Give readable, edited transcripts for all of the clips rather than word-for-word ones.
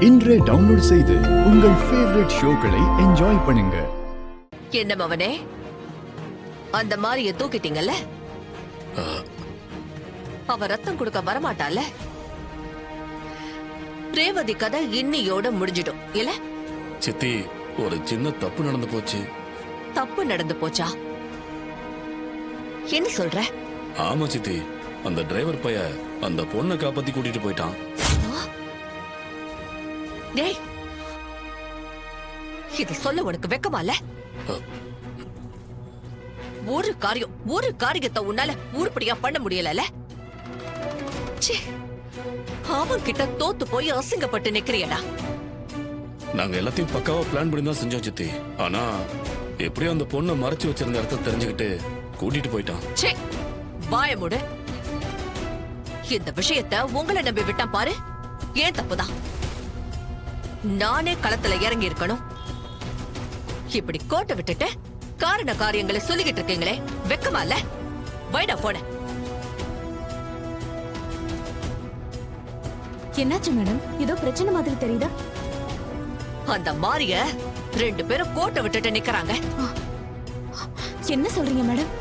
இன்றே டவுன்லோட் செய்து உங்கள் ஃபேவரட் ஷோக்களை என்ஜாய் பண்ணுங்க. என்ன மவனே, அந்த மாதிரிய தூக்கிட்டீங்கல்ல, அவ ரத்தம் கொடுக்க வரமாட்டால. ரேவதி கதை இன்னியோட முடிஞ்சிடும் இல்ல? சித்தி, ஒரு சின்ன தப்பு நடந்து போச்சு. தப்பு நடந்து போச்சா? என்ன சொல்ற? ஆமா சித்தி, அந்த டிரைவர் பைய அந்த பொண்ணை காப்பாத்தி கூட்டிட்டு போயிட்டான். டேய், இது சொல்ல உனக்கு வெக்கமால? ஒரு காரியத்தை உன்னால உருப்படியா பண்ண முடியல. அவன் கிட்ட தோத்து போய் அசிங்கப்பட்டு நிக்கிறியடா. நாங்க எல்லாத்தையும் பக்காவா பிளான் பண்ணி தான் செஞ்சோம் சித்தி. ஆனா எப்படியோ அந்த பொண்ணை மறைச்சு வச்சிருந்த இடத்த தெரிஞ்சுக்கிட்டு கூட்டிட்டு போயிட்டான். வாய மூடு. இந்த விஷயத்தை உங்களை நம்பி விட்டான் பாரு, ஏன் தப்புதான். நானே களத்துல இறங்கி இருக்கணும். இப்படி கோட்டை விட்டுட்டு காரண காரியங்களை சொல்லிக்கிட்டு இருக்கீங்களே, வெக்கமா இல்ல? வைடா போன. என்னாச்சு மேடம்? ஏதோ பிரச்சனை மாதிரி தெரியுதா? அந்த மாரிய ரெண்டு பேரும் கோட்டை விட்டுட்டு நிக்கறாங்க. என்ன சொல்றீங்க மேடம்?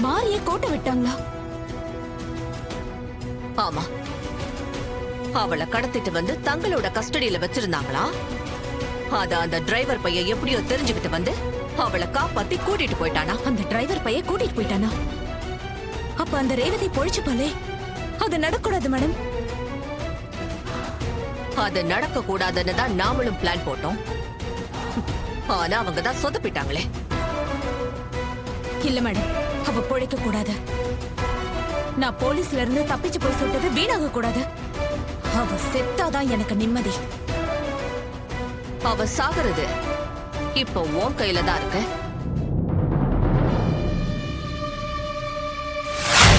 மாரிய கோட்டை விட்டாங்களா? ஆமா, அவளை கடத்திட்டு வந்து தங்களோட கஸ்டடியில வச்சிருந்தாங்களா. அத அந்த டிரைவர் பையன் எப்படியோ தெரிஞ்சுக்கிட்டு வந்து அவளை காப்பாத்தி கூட்டிட்டு போயிட்டானா. அந்த டிரைவர் பையன் கூட்டிட்டு போயிட்டானா? அப்ப அந்த ரேவதி பொழிச்சுப்பாளே, அது நடக்கூடாது மேடம். அது நடக்க கூடாதுன்னு தான் நாமளும் பிளான் போட்டோம். ஆனா அவங்க தான் சொதப்பிட்டாங்களே. இல்ல மேடம், அவ பொழைக்க கூடாது. நான் போலீஸ்ல இருந்து தப்பிச்சு போய் சுட்டது வீணாக கூடாது. அவ செத்தாதான் எனக்கு நிம்மதி. அவ சாகுறது இப்ப உன் கையில தான் இருக்கு.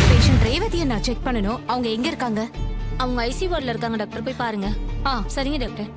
பேஷண்ட் ரேவதியை நான் செக் பண்ணணும். அவங்க எங்க இருக்காங்க? அவங்க ஐசி வார்டுல இருக்காங்க டாக்டர், போய் பாருங்க. சரிங்க டாக்டர்.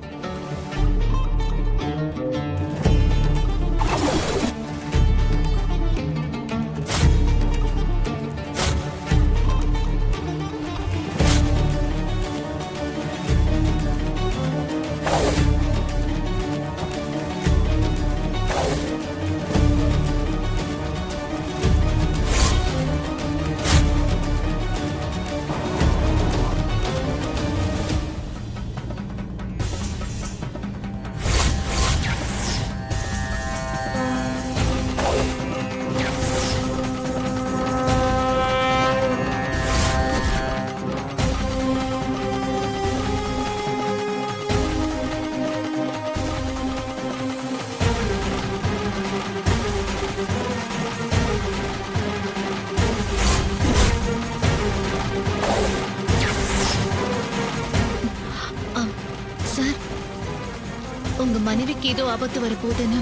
உங்க மனைவிக்கு ஏதோ ஆபத்து வரப்போகுதுன்னு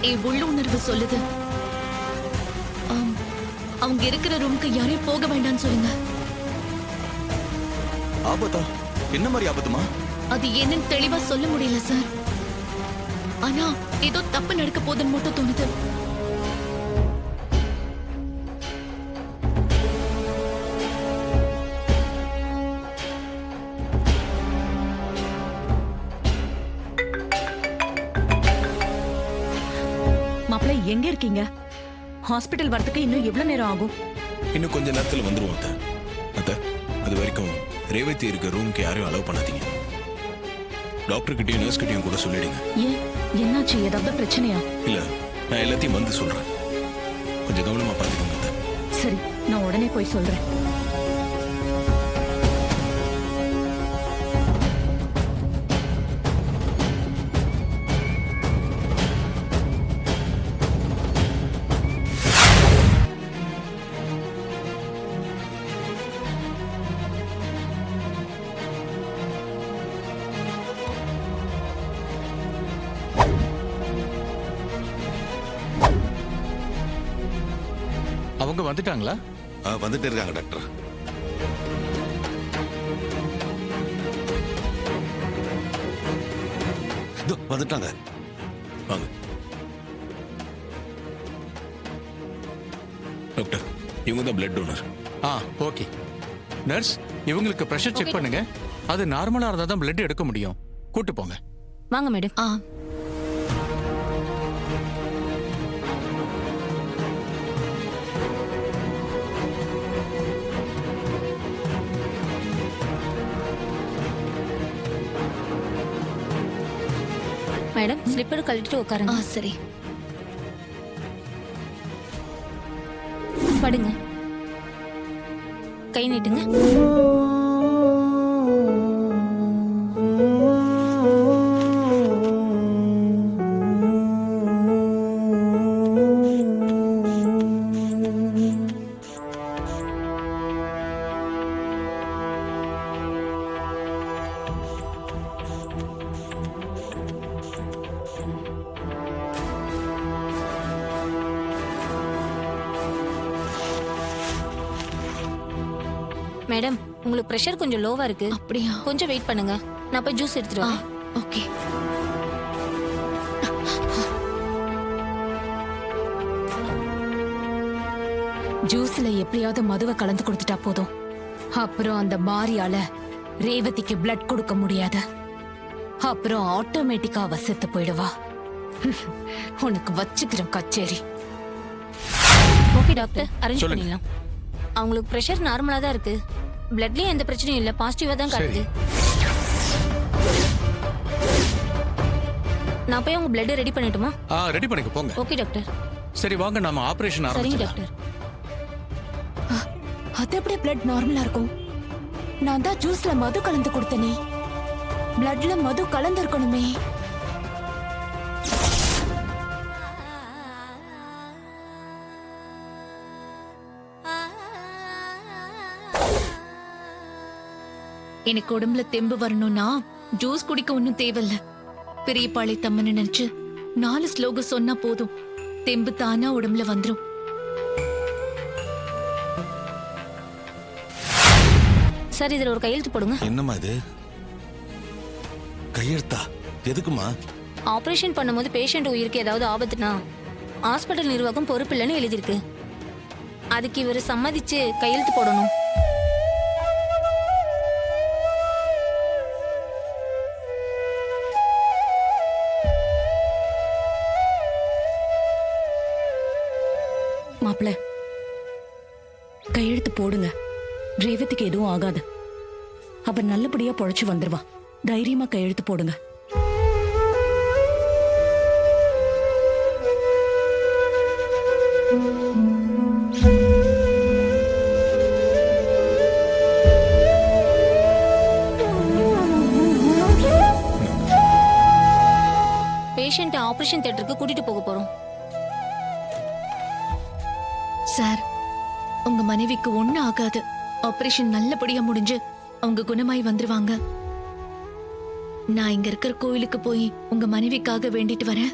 என் உள்ளுணர்வு சொல்லுது. அவங்க இருக்கிற ரூமுக்கு யாரையும் போக வேண்டாம்னு சொல்லுங்க. ஆபத்தா? என்ன மாதிரி ஆபத்துமா? அது என்னன்னு தெளிவா சொல்ல முடியல சார். ஆனா ஏதோ தப்பு நடக்க போதுன்னு மட்டும் தோணுது. மாப்பிள்ளை, எங்க இருக்கீங்க? ஹாஸ்பிட்டல் வரதுக்கு இன்னும் எவ்வளவு நேரம் ஆகும்? இன்னும் கொஞ்ச நேரத்துல வந்துருவோம் அத்தை. அத்தை, அது வரைக்கும் ரேவதி இருக்க ரூமுக்கு யாரையும் அலோவ் பண்ணாதீங்க. டாக்டர் கிட்டயும் நர்ஸ் கிட்டயும் கூட சொல்லிடுங்க. ஏன், என்னாச்சு? ஏதாவது பிரச்சனையா? இல்ல, நான் எல்லாத்தையும் வந்து சொல்றேன். கொஞ்சம் கவனமா பாத்துக்கோங்க அத்தை. சரி, நான் உடனே போய் சொல்றேன். அவங்க வந்துட்டாங்களா? வந்துட்டு இருக்காங்க டாக்டர். வந்துட்டாங்க. வாங்க டாக்டர், இவங்க தான் பிளட் டோனர். ஓகே நர்ஸ், இவங்களுக்கு பிரஷர் செக் பண்ணுங்க. அது நார்மலா இருந்தா தான் பிளட் எடுக்க முடியும். கூட்டு போங்க. வாங்க மேடம். ஆ மேடம் ஸ்லிப்பர் கழட்டிட்டு உட்காருங்க. சரி. படுங்க. கை நீட்டுங்க. மேடம் உங்களுக்கு பிரஷர் கொஞ்சம் லோவா இருக்கு. அப்படியா? கொஞ்சம் வெயிட் பண்ணுங்க, நான் போய் ஜூஸ் எடுத்துட்டு வரேன். ஓகே. ஜூஸ்ல எப்படியாவது மதுவை கலந்து கொடுத்துட்டா போதும். அப்புறம் அந்த மாரியால ரேவதிக்கு பிளட் கொடுக்க முடியாது. அப்புறம் ஆட்டோமேட்டிக்கா அவ செத்து போயிடுவா. உனக்கு வச்சுக்கிறேன் கச்சேரி. ஓகே டாக்டர், அரேஞ்ச் சொல்லுங்க. பண்ணிடலாம். அவங்களுக்கு பிரஷர் நார்மலா தான் இருக்கு. பிளட்லயும் எந்த பிரச்சனையும் இல்ல, பாசிட்டிவா தான் காட்டுது. நான் போய் உங்க பிளட் ரெடி பண்ணட்டுமா? ரெடி பண்ணிக்க போங்க. Okay doctor. சரி வாங்க, நாம ஆபரேஷன் சரிங்க ஆரம்பிக்கலாம். டாக்டர். அது எப்படி பிளட் நார்மலா இருக்கும்? நான் தான் ஜூஸ்ல மது கலந்து கொடுத்தனே. பிளட்ல மது கலந்து இருக்கணுமே. எனக்கு உடம்புல தெம்பு வரணும்னா ஜூஸ் குடிக்க ஒன்னும் தேவையில்ல. பெரியபாளை தம்மன்னு நினைச்சு 4 ஸ்லோகம் சொன்னா போதும், தெம்பு தானா உடம்புல வந்துரும். சார் இதுல ஒரு கையெழுத்து போடுங்க. என்னம்மா இது? கையெழுத்தா? எதுக்குமா? ஆபரேஷன் பண்ணும்போது பேஷண்ட் உயிருக்கு ஏதாவது ஆபத்துனா ஹாஸ்பிட்டல் நிர்வாகம் பொறுப்பில்லைன்னு எழுதியிருக்கு. அதுக்கு இவர் சம்மதிச்சு கையெழுத்து போடணும். மாப்பிள, கையெழுத்து போடுங்க. ரேவதிக்கு எதுவும் ஆகாது. அவ நல்லபடியா பொழைச்சு வந்துருவா. தைரியமா கையெழுத்து போடுங்க. பேஷண்ட் ஆபரேஷன் தியேட்டருக்கு கூட்டிட்டு போக போறோம். சார், உங்க மனைவிக்கு ஒண்ணும் ஆகாது. ஆபரேஷன் நல்லபடியா முடிஞ்சு அவங்க குணமாய் வந்துருவாங்க. நான் இங்க இருக்கிற கோயிலுக்கு போய் உங்க மனைவிக்காக வேண்டிட்டு வரேன்.